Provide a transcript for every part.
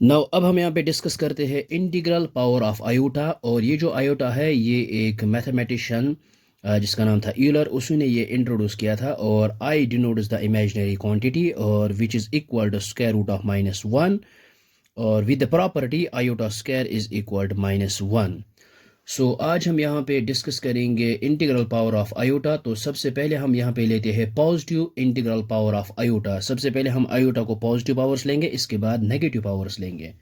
Now अब हम यहाँ पे डिस्कस करते हैं इंटीग्रल पावर ऑफ आयोटा। और ये जो आयोटा है ये एक मैथमेटिशियन जिसका नाम था यूलर, उसी ने ये इंट्रोड्यूस किया था। और i denotes the imaginary quantity और which is equal to square root of -1 और with the property iota square is equal to -1। So आज हम यहाँ पे डिस्कस करेंगे इंटीग्रल पावर ऑफ आयोटा। तो सबसे पहले हम यहाँ पे लेते हैं positive integral power of iota. सबसे पहले हम आयोटा को पॉजिटिव पावर्स लेंगे, इसके बाद नेगेटिव पावर्स लेंगे।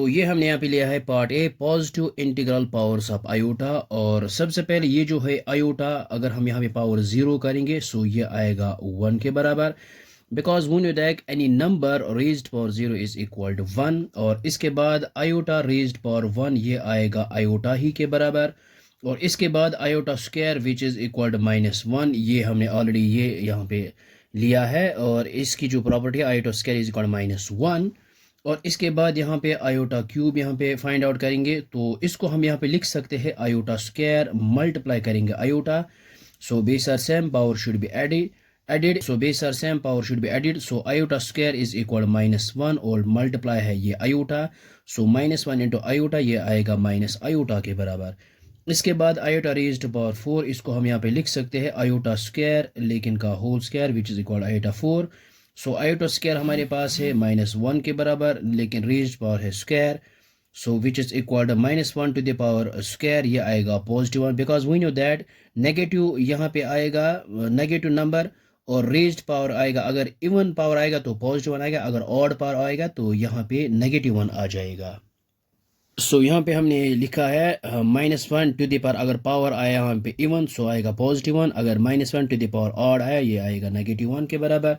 ये हमने यहाँ पे लिया है part A, positive integral powers of iota. और सबसे पहले ये जो है आयोटा, अगर हम यहाँ पे पावर 0 करेंगे ये आएगा 1 के बराबर। Because we know that any number raised power 0 is equal to 1। और इसके बाद आयोटा रेज्ड पावर 1 ये आएगा आयोटा ही के बराबर। और इसके बाद iota square which is equal to -1, ये हमने ऑलरेडी ये यहाँ पे लिया है। और इसकी जो प्रॉपर्टी है iota square is equal to -1। और इसके बाद यहाँ पे आयोटा क्यूब यहाँ पे फाइंड आउट करेंगे। तो इसको हम यहाँ पे लिख सकते हैं आयोटा स्क्वायर मल्टीप्लाई करेंगे iota. Base are same power should be added base are same power should be added. Iota square is equal -1 और मल्टीप्लाई है ये आयोटा। -1 इंटू आयोटा ये आएगा माइनस आयोटा के बराबर। इसके बाद आयोटा रेज्ड पावर 4, इसको हम यहाँ पे लिख सकते हैं आयोटा स्क्वायर लेकिन का whole square which is equal iota 4। Iota square हमारे पास है -1 के बराबर लेकिन रेज्ड पावर है square. Which is equal to -1 to the power square, ये आएगा positive 1। Because we know that negative यहाँ पे आएगा नेगेटिव नंबर और रेज्ड पावर आएगा, अगर इवन पावर आएगा तो पॉजिटिव 1 आएगा, अगर ऑड पावर आएगा तो यहाँ पे -1 आ जाएगा। यहाँ पे हमने लिखा है -1 टू द पावर, अगर पावर आया यहाँ पे इवन आएगा पॉजिटिव 1, अगर -1 टू द पावर ऑड आया ये आएगा -1 के बराबर।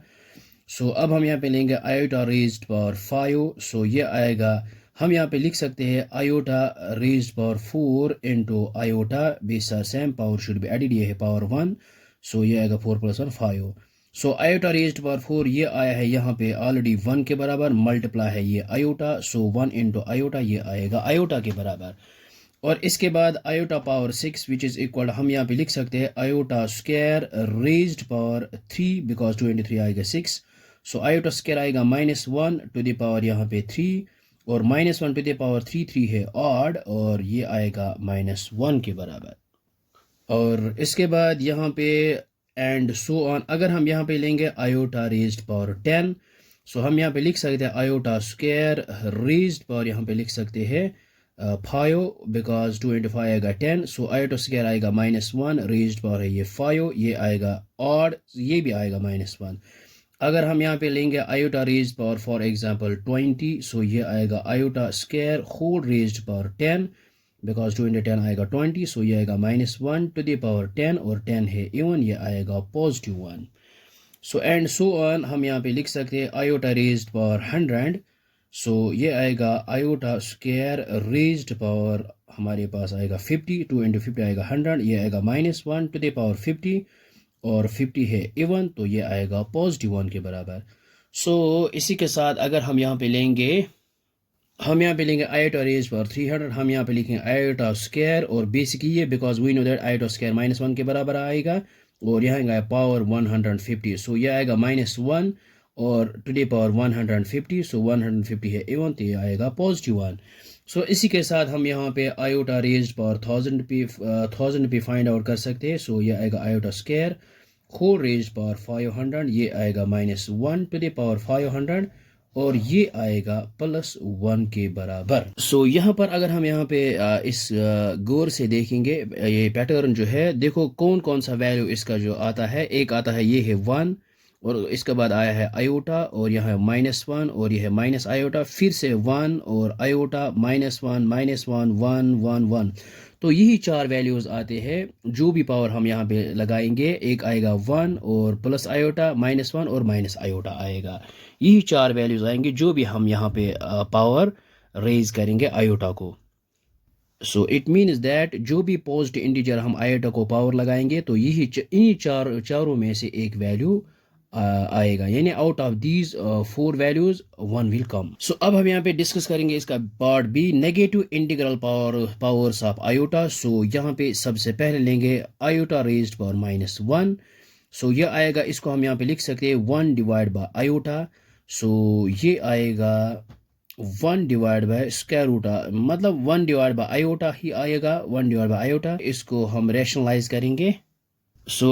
अब हम यहाँ पे लेंगे आयोटा रेज्ड पावर 5। ये आएगा, हम यहाँ पे लिख सकते हैं iota raised power 4 into iota base are same power should be added, ये है पावर 1। ये आएगा 4 + 1 5। आयोटा रेज्ड पावर 4 ये आया है यहाँ पे ऑलरेडी 1 के बराबर, मल्टीप्लाई है ये आयोटा। 1 इंटू आयोटा ये आएगा आयोटा के बराबर। और इसके बाद iota power 6 which is equal, हम यहाँ पे लिख सकते हैं iota square raised power 3 because 2 into 3 आएगा 6। आयोटा स्क्वायर आएगा -1 टू द पावर यहाँ पे 3 और -1 टू द पावर 3 है ऑड और ये आएगा -1 के बराबर। और इसके बाद यहाँ पे एंड सो ऑन, अगर हम यहाँ पे लेंगे आयोटा रेज्ड पावर 10, हम यहाँ पे लिख सकते हैं आयोटा स्क्वायर रेज्ड पावर, यहाँ पे लिख सकते हैं 5 बिकॉज 2 इंटू 5 आएगा 10। आयोटा स्क्वायर आएगा -1, रेज्ड पावर है ये 5, ये आएगा ऑड, ये भी आएगा -1। अगर हम यहाँ पे लेंगे iota raised power for example 20, ये आएगा iota square whole raised power 10 because 2 into 10 आएगा 20। ये आएगा -1 टू द पावर 10 और 10 है इवन, ये आएगा पॉजिटिव 1। एंड सो ऑन, हम यहाँ पे लिख सकते हैं आयोटा रेज्ड पावर 100। ये आएगा आयोटा स्क्वायर रेज्ड पावर हमारे पास आएगा 50, 2 इंटू 50 आएगा 100, ये आएगा -1 टू द पावर 50 और 50 है इवन, तो ये आएगा पॉजिटिव 1 के बराबर। इसी के साथ अगर हम यहाँ पे लेंगे, हम यहाँ पे लेंगे आयोटा रेज पावर 300, हम यहाँ पे लिखेंगे आयोटा स्क्वायर और बेसिक ये because we know that iota square -1 के बराबर आएगा और यहाँ आएगा पावर 150। ये आएगा -1 और टू द पावर 150, 150 है इवन, तो ये आएगा पॉजिटिव 1। इसी के साथ हम यहाँ पे आयोटा रेज पावर 1000 पे फाइंड आउट कर सकते हैं। ये आएगा iota square whole raise power 500, ये आएगा -1 टू द पावर 500 और ये आएगा +1 के बराबर। यहाँ पर अगर हम यहाँ पे इस गौर से देखेंगे ये पैटर्न जो है, देखो कौन कौन सा वैल्यू इसका जो आता है। एक आता है ये है 1 और इसके बाद आया है आयोटा और यहाँ है -1 और ये है माइनस आयोटा, फिर से 1 और आयोटा -1 -1 1 1 1। तो यही 4 वैल्यूज़ आते हैं। जो भी पावर हम यहाँ पे लगाएंगे, एक आएगा 1 और प्लस आयोटा, -1 और माइनस आयोटा आएगा। यही 4 वैल्यूज़ आएंगे जो भी हम यहाँ पे पावर रेज करेंगे आयोटा को। इट मीन्स दैट जो भी पॉजिटिव इंटीजर हम आयोटा को पावर लगाएंगे तो यही इन्हीं चारों में से एक वैल्यू आएगा, यानी out of these 4 values 1 will come. अब हम यहाँ पे डिस्कस करेंगे इसका part B, negative integral powers of iota. यहाँ पे सबसे पहले लेंगे आयोटा रेज्ड पावर -1। ये आएगा, इसको हम यहाँ पे लिख सकते हैं 1 डिवाइड बाय आयोटा। सो ये आएगा 1 डिवाइड बाय स्क्वायर रूट, मतलब 1 डिवाइड बाय आयोटा ही आएगा, 1 डिवाइड बाय आयोटा। इसको हम रैशनलाइज करेंगे।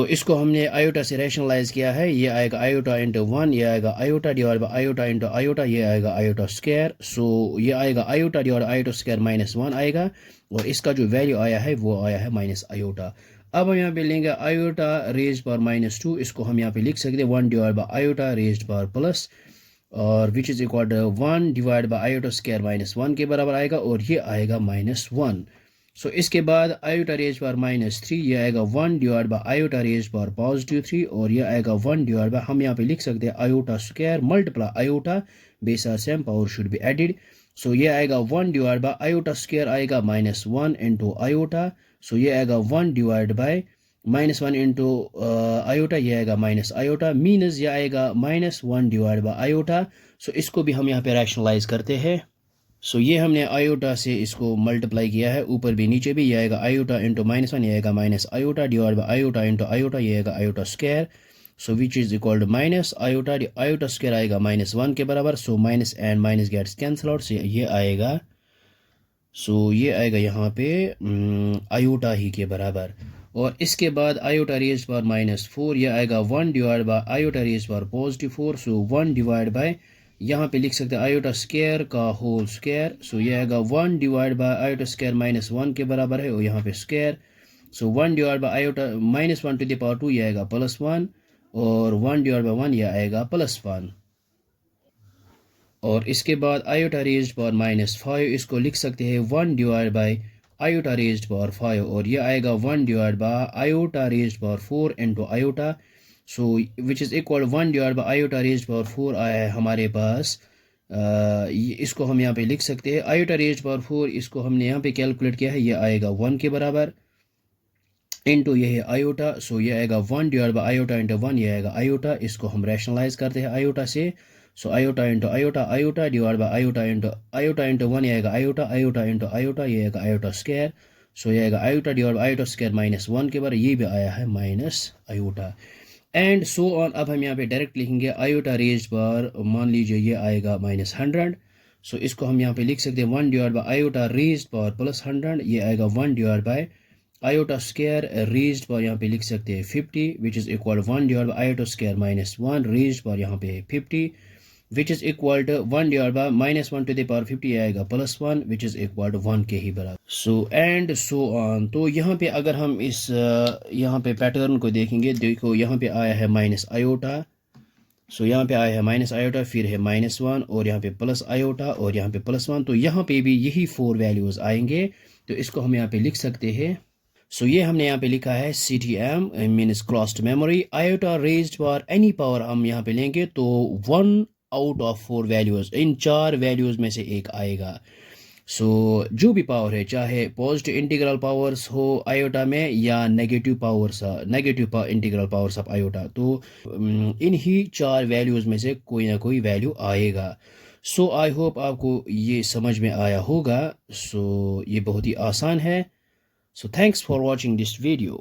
इसको हमने आयोटा से रैशनलाइज किया है, ये आएगा आयोटा इंटू 1, ये आएगा iota divide by iota into iota, ये आएगा आयोटा स्क्वायर। ये आएगा आयोटा डिवाइड आयोटा स्क्वायर -1 आएगा, और इसका जो वैल्यू आया है वो आया है माइनस आयोटा। अब हम यहाँ पे लेंगे आयोटा रेज्ड पावर -2, इसको हम यहाँ पे लिख सकते हैं 1 divide by iota raised power plus, और which is equal to 1 divide by iota square -1 के बराबर आएगा, और ये आएगा -1। इसके बाद आयोटा रेज पावर -3, ये आएगा 1 divide by iota raise power +3, और ये आएगा 1 डिवाइड बाय, हम यहाँ पे लिख सकते हैं iota square multiply iota, base are same, power should be added. ये आएगा 1 डिवाइड बाय आयोटा स्क्वायर आएगा -1 इंटू आयोटा, ये आएगा 1 डिवाइड बाय -1 इंटू आयोटा, ये आएगा माइनस आयोटा, मीनस ये आएगा -1 डिवाइड बाय आयोटा। इसको भी हम यहाँ पे रैशनलाइज करते हैं। ये हमने आयोटा से इसको मल्टीप्लाई किया है, ऊपर भी नीचे भी, ये आएगा आयोटा इंटू -1, ये आएगा minus iota divide by iota into iota, ये आएगा iota square, which is equal to minus iota, iota square आएगा -1 के बराबर, minus and minus gets cancel out, से ये आएगा ये आएगा यहाँ पे आयोटा ही के बराबर। और इसके बाद आयोटा रेज पावर -4, यह आएगा 1 divide by iota raise power +4, 1 divide by, यहाँ पे लिख सकते हैं आयोटा स्क्वायर का होल स्क्वायर, यह आएगा 1 डिवाइड बाय आयोटा स्क्वायर -1 के बराबर है, और यहाँ पे square, 1 divide by iota -1 to the power 2, यह आएगा +1, और 1 डिवाइड बाय 1 यह आएगा +1। और इसके बाद आयोटा रेज्ड पावर -5, इसको लिख सकते हैं 1 divide by iota raised power 5, और ये आएगा 1 divide by iota raised power 4 into iota, which is equal 1 divide by iota raised power 4 आया है हमारे पास। इसको हम यहाँ पे लिख सकते हैं आयोटा रेज्ड पावर 4, इसको हमने यहाँ पे कैलकुलेट किया है, ये आएगा 1 के बराबर, इंटू ये है आयोटा, ये आएगा 1 डिवाइड बाय आयोटा इंटू 1, ये आएगा आयोटा, इसको हम रैशनलाइज करते हैं आयोटा से, iota into iota, iota divide by iota into 1, ये आएगा आयोटा, आयोटा इंटू आयोटा, ये आएगा आयोटा स्क्वायर, ये आएगा iota divide by iota square -1 के बराबर, ये भी आया है minus iota, and so on. अब हम यहाँ पे डायरेक्ट लिखेंगे आयोटा रेज्ड पावर, मान लीजिए ये आएगा -100, इसको हम यहाँ पे लिख सकते हैं 1 divide by iota raised power +100, ये आएगा 1 divide by iota square raised power, यहाँ पे लिख सकते हैं 50, which is equal 1 divide by iota square -1 raised power, यहाँ पे 50, which is equal to 1 divide by -1 to the power 50, आएगा +1, विच इज़ इक्वल टू 1 के ही बराबर। And so on. तो यहाँ पे अगर हम इस यहाँ पे पैटर्न को देखेंगे, देखो यहाँ पे आया है माइनस आयोटा, यहाँ पे आया है माइनस आयोटा, फिर है -1, और यहाँ पे प्लस आयोटा, और यहाँ पे +1, तो यहाँ पे भी यही 4 वैल्यूज़ आएंगे, तो इसको हम यहाँ पे लिख सकते हैं। ये हमने यहाँ पे लिखा है CTM means closed memory, iota raised power any power हम यहाँ पे लेंगे तो 1 out of 4 values, in 4 values में से एक आएगा। जो भी पावर है, चाहे पॉजिटिव इंटीग्रल पावर्स हो आयोटा में या negative powers, negative integral powers of iota, तो इन ही 4 वैल्यूज़ में से कोई ना कोई वैल्यू आएगा। आई होप आपको ये समझ में आया होगा। ये बहुत ही आसान है। So thanks for watching this video.